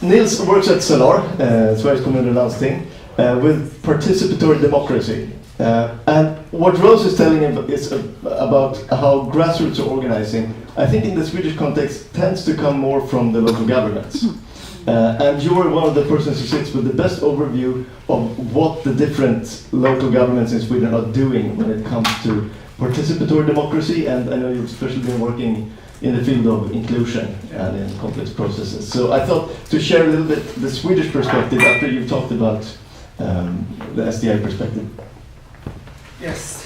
Nils works at SKL, Sveriges Kommuner och Landsting, with participatory democracy. And what Rose is telling him is about how grassroots are organizing, I think in the Swedish context, tends to come more from the local governments. And you are one of the persons who sits with the best overview of what the different local governments in Sweden are doing when it comes to participatory democracy, and I know you've especially been working in the field of inclusion and in complex processes. So I thought to share a little bit the Swedish perspective after you've talked about the SDI perspective. Yes,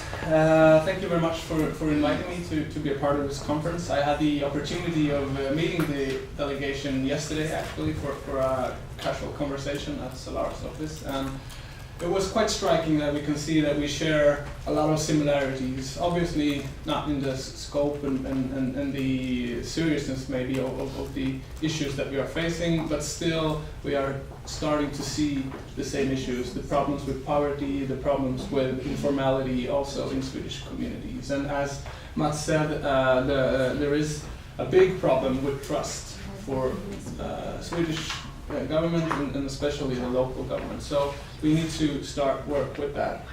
thank you very much for inviting me to be a part of this conference. I had the opportunity of meeting the delegation yesterday actually for a casual conversation at SKL's office, and it was quite striking that we can see that we share a lot of similarities, obviously not in the scope and the seriousness maybe of the issues that we are facing, but still we are starting to see the same issues, the problems with poverty, the problems with informality also in Swedish communities. And as Mats said, there is a big problem with trust for Swedish government and especially the local government. So we need to start work with that.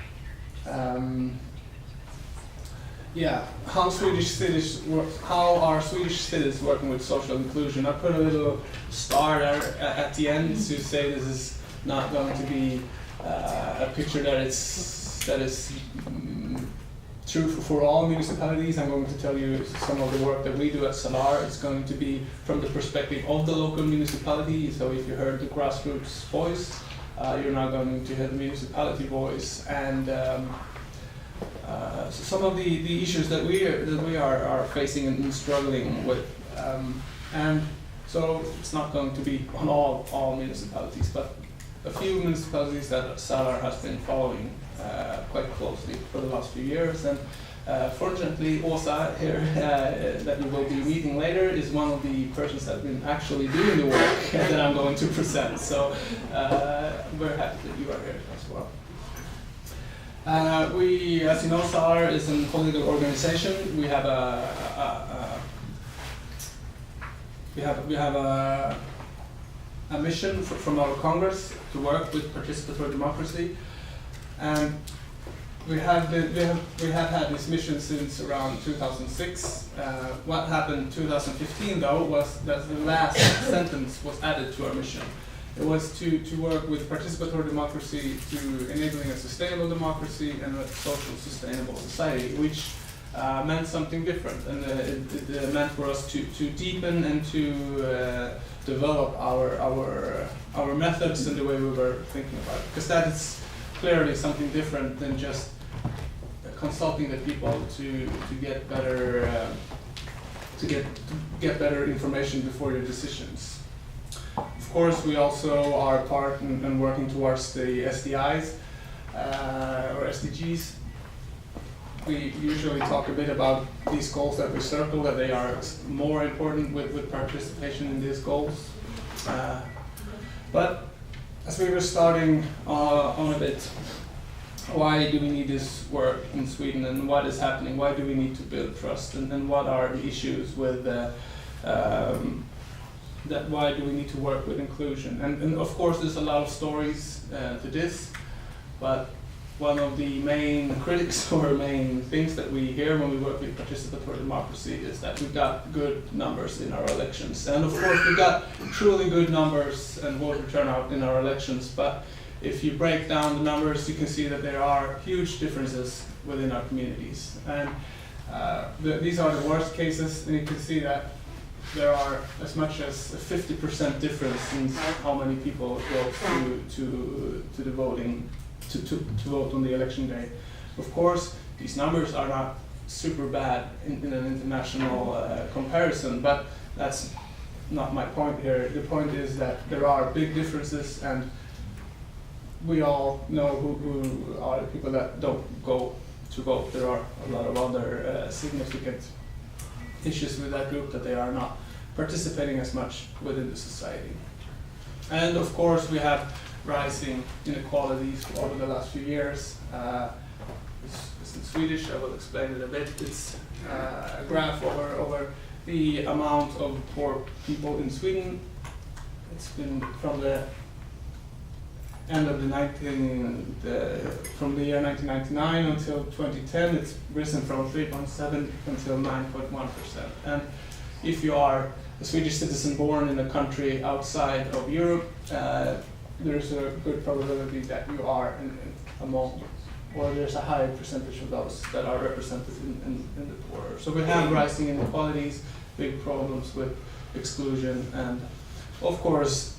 How are Swedish cities working with social inclusion? I put a little star there at the end to say this is not going to be a picture that is true for all municipalities. I'm going to tell you some of the work that we do at SKL. It's going to be from the perspective of the local municipality. So if you heard the grassroots voice, you're now going to hear the municipality voice, and some of the issues that we are facing and struggling with. And so it's not going to be on all municipalities, but a few municipalities that SKL has been following quite closely for the last few years. And fortunately, Åsa here, that you will be meeting later, is one of the persons that have been actually doing the work that I'm going to present. So we're happy that you are here as well. We, as you know, SKL is a political organization. We have a mission from our Congress to work with participatory democracy, and we have had this mission since around 2006. What happened in 2015 though was that the last sentence was added to our mission. It was to work with participatory democracy to enabling a sustainable democracy and a social sustainable society, which meant something different, and it meant for us to deepen and to develop our methods and the way we were thinking about it, because that is clearly something different than just consulting the people to get better information before your decisions. Of course, we also are part and working towards the SDIs or SDGs. We usually talk a bit about these goals that we circle, that they are more important with participation in these goals. But as we were starting on a bit, why do we need this work in Sweden, and what is happening? Why do we need to build trust, and what are the issues with that? Why do we need to work with inclusion? And of course, there's a lot of stories to this, but one of the main critics or main things that we hear when we work with participatory democracy is that we've got good numbers in our elections. And of course, we've got truly good numbers and voter turnout in our elections, but if you break down the numbers, you can see that there are huge differences within our communities. And these are the worst cases, and you can see that there are as much as a 50% difference in how many people go to the voting, to vote on the election day. Of course, these numbers are not super bad in an international comparison, but that's not my point here. The point is that there are big differences, and we all know who are the people that don't go to vote. There are a lot of other significant issues with that group, that they are not participating as much within the society. And of course, we have rising inequalities over the last few years. It's in Swedish, I will explain it a bit. It's a graph over the amount of poor people in Sweden. it's been from the end of from the year 1999 until 2010, it's risen from 3.7 until 9.1%. And if you are a Swedish citizen born in a country outside of Europe, there's a good probability that you are among, or there's a high percentage of those that are represented in the poor. So we have rising inequalities, big problems with exclusion, and of course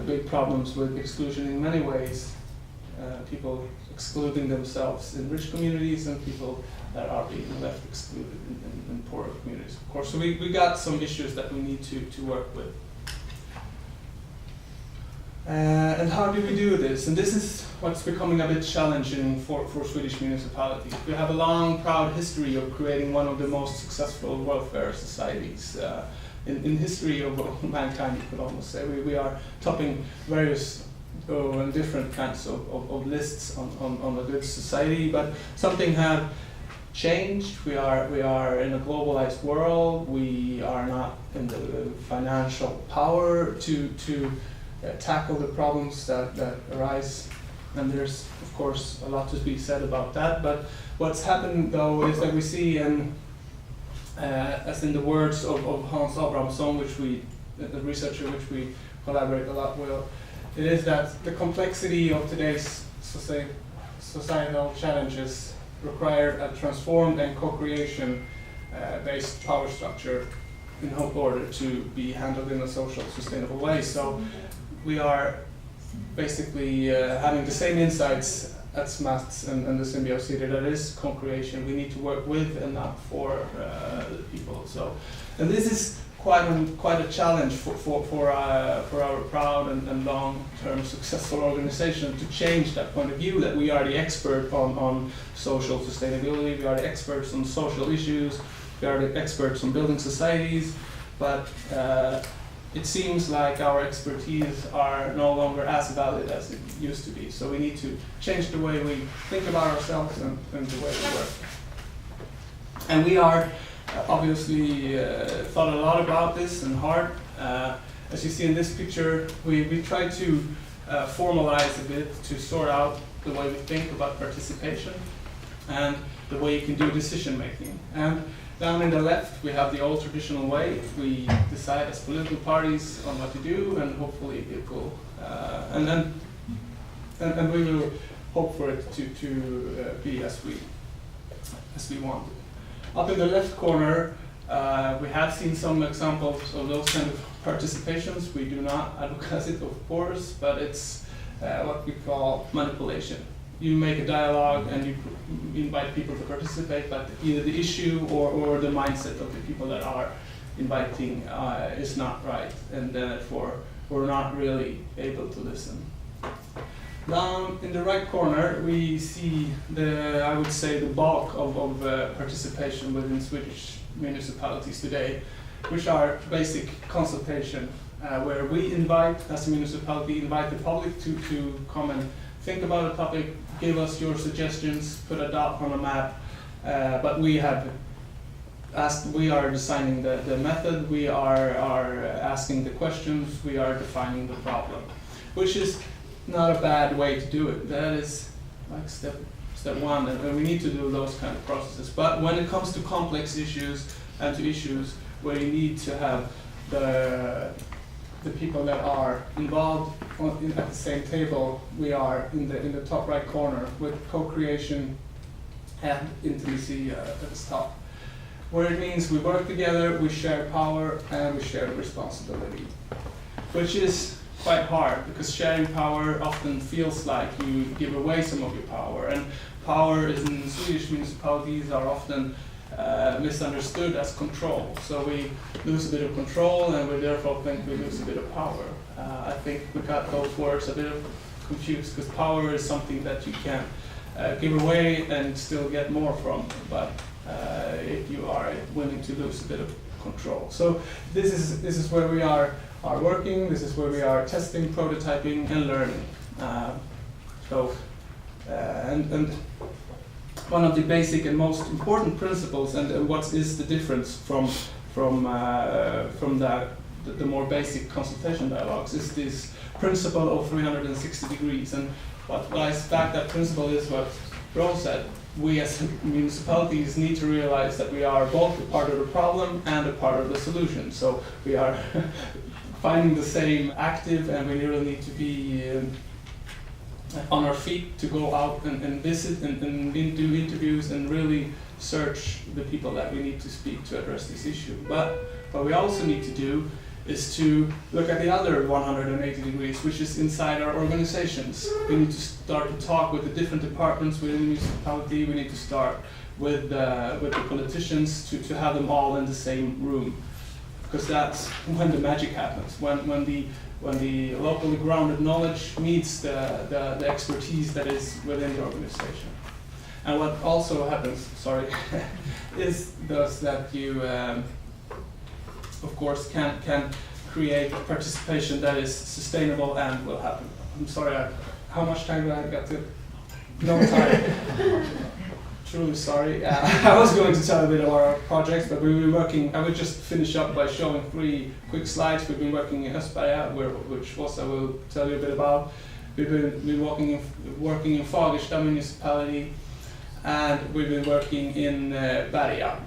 big problems with exclusion in many ways. People excluding themselves in rich communities and people that are being left excluded in poorer communities, of course. So we got some issues that we need to work with. And how do we do this? And this is what's becoming a bit challenging for Swedish municipalities. We have a long, proud history of creating one of the most successful welfare societies in history of mankind, you could almost say. We are topping various and different kinds of lists on a good society, but something have changed. We are in a globalized world. We are not in the financial power to tackle the problems that arise, and there's of course a lot to be said about that. But what's happened though is that we see, as in the words of Hans Abrahamsson, the researcher which we collaborate a lot with, it is that the complexity of today's societal challenges require a transformed and co-creation based power structure in order to be handled in a social, sustainable way. So we are basically having the same insights as Mats and the SymbioCity, that is co-creation. We need to work with and not for the people. So, and this is quite a challenge for our proud and long-term successful organization to change that point of view, that we are the expert on social sustainability, we are the experts on social issues, we are the experts on building societies, but it seems like our expertise are no longer as valid as it used to be. So we need to change the way we think about ourselves and the way we work. And we are obviously thought a lot about this and hard. As you see in this picture, we try to formalize a bit to sort out the way we think about participation and the way you can do decision making. And down in the left, we have the old traditional way. We decide as political parties on what to do, and hopefully it will, and we will hope for it to be as we want it. Up in the left corner, we have seen some examples of those kind of participations. We do not advocate it, of course, but it's what we call manipulation. You make a dialogue and you invite people to participate, but either the issue or the mindset of the people that are inviting is not right, and therefore we're not really able to listen. Down in the right corner, we see I would say the bulk of participation within Swedish municipalities today, which are basic consultation, where we invite, as a municipality, invite the public to come and think about a topic, give us your suggestions, put a dot on a map, but we are designing the method, we are asking the questions, we are defining the problem, which is not a bad way to do it. That is like step one, and we need to do those kind of processes. But when it comes to complex issues and to issues where you need to have the people that are involved at the same table, we are in the top right corner with co-creation and intimacy at the top, where it means we work together, we share power, and we share responsibility, which is quite hard because sharing power often feels like you give away some of your power, and power in Swedish municipalities are often misunderstood as control. So we lose a bit of control, and we therefore think we lose a bit of power. I think we got those words a bit confused, because power is something that you can give away and still get more from, but if you are willing to lose a bit of control. So this is where we are working. This is where we are testing, prototyping, and learning. And one of the basic and most important principles, and what is the difference from that the more basic consultation dialogues is this principle of 360 degrees. And what lies back that principle is what Rose said. We as municipalities need to realize that we are both a part of the problem and a part of the solution. So we are finding the same active, and we really need to be on our feet to go out and visit and do interviews and really search the people that we need to speak to address this issue. But what we also need to do is to look at the other 180 degrees, which is inside our organizations. We need to start to talk with the different departments within the municipality. We need to start with the politicians to have them all in the same room, because that's when the magic happens. When the locally grounded knowledge meets the expertise that is within the organization. And what also happens, is that you, of course, can create participation that is sustainable and will happen. I'm sorry, how much time do I got to? No time. Truly sorry. I was going to tell a bit about our projects, but we've been working. I would just finish up by showing 3 quick slides. We've been working in Östberga, which also I will tell you a bit about. We've been working in Fagersta municipality, and we've been working in Berga.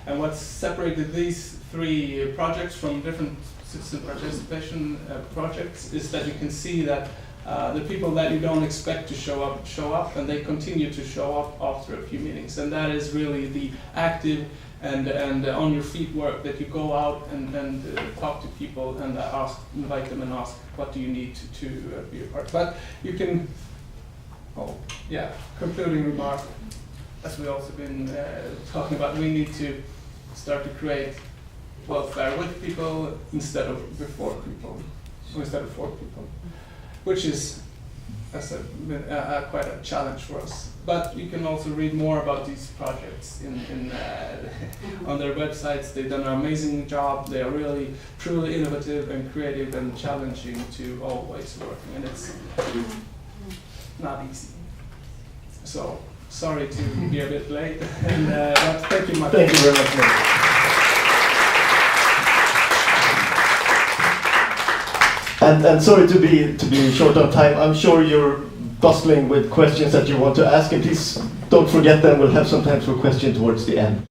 And what's separated these 3 projects from different citizen participation projects is that you can see that the people that you don't expect to show up, and they continue to show up after a few meetings. And that is really the active and on your feet work, that you go out and talk to people and invite them and ask, what do you need to be a part? But you can, concluding remark, as we've also been talking about, we need to start to create welfare with people instead of before people, or instead of for people, which is, as I said, quite a challenge for us. But you can also read more about these projects on their websites. They've done an amazing job. They are really, truly innovative and creative and challenging to all ways of working, and it's not easy. So, sorry to be a bit late, and but thank you much. Thank you very much, Nils. And sorry to be short on time. I'm sure you're bustling with questions that you want to ask, and please don't forget them. We'll have some time for questions towards the end.